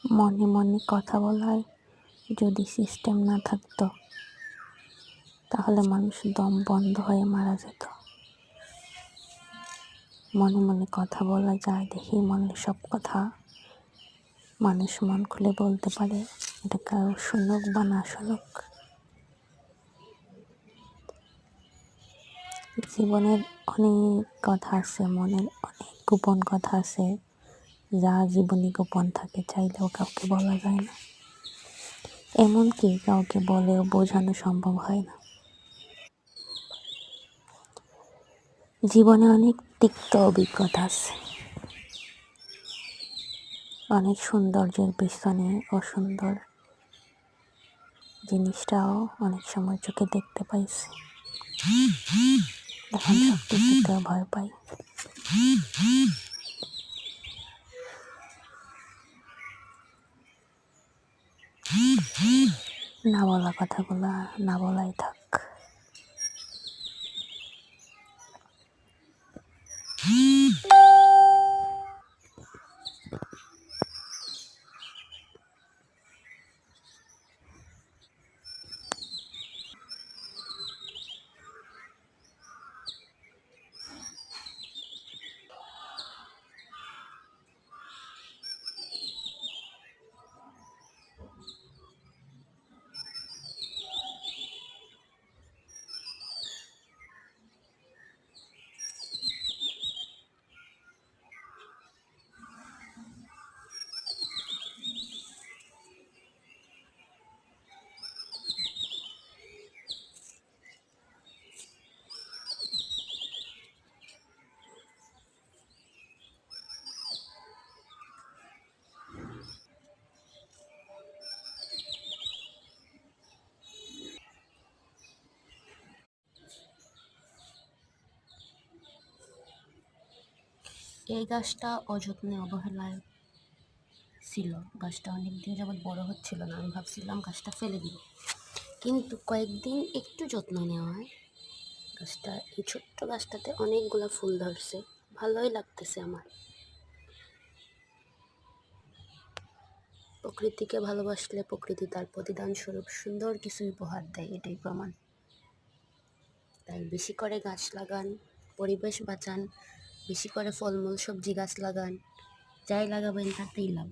মনে মনে কথা বলার যদি সিস্টেম না থাকতো তাহলে মানুষ দম বন্ধ হয়ে মারা যেত। মনে মনে কথা বলা যায় দেখি মনের সব কথা মানুষ মন খুলে বলতে পারে, এটা কারো শুনুক বা না শুনুক। জীবনের অনেক কথা আছে, মনের অনেক গোপন কথা আছে, যা জীবনে গোপন থাকে, চাইলেও কাউকে বলা যায় না, এমনকি কাউকে বলেও বোঝানো সম্ভব হয় না। জীবনে অনেক তিক্ত অভিজ্ঞতা আছে, অনেক সৌন্দর্যের পিছনে অসুন্দর জিনিসটাও অনেক সময় চোখে দেখতে পাইছি, এখন সব কিছুতেও ভয় পাই। না বলা কথাগুলা না বলাই থাক। এই গাছটা অযত্নে অবহেলায় ছিল, গাছটা অনেক দিন যাবৎ বড় হচ্ছিল না, আমি ভাবছিলাম গাছটা ফেলে দিব, কিন্তু কয়েকদিন একটু যত্ন নেওয়া হয়, গাছটা এই ছোট্ট গাছটাতে অনেকগুলো ফুল ধরছে, ভালোই লাগতেছে আমার। প্রকৃতিকে ভালোবাসলে প্রকৃতি তার প্রতিদান স্বরূপ সুন্দর কিছু উপহার দেয়, এটাই প্রমাণ। তাই বেশি করে গাছ লাগান, পরিবেশ বাঁচান, বেশি করে ফলমূল সবজি গাছ লাগান, যাই লাগাবেন তাতেই লাভ।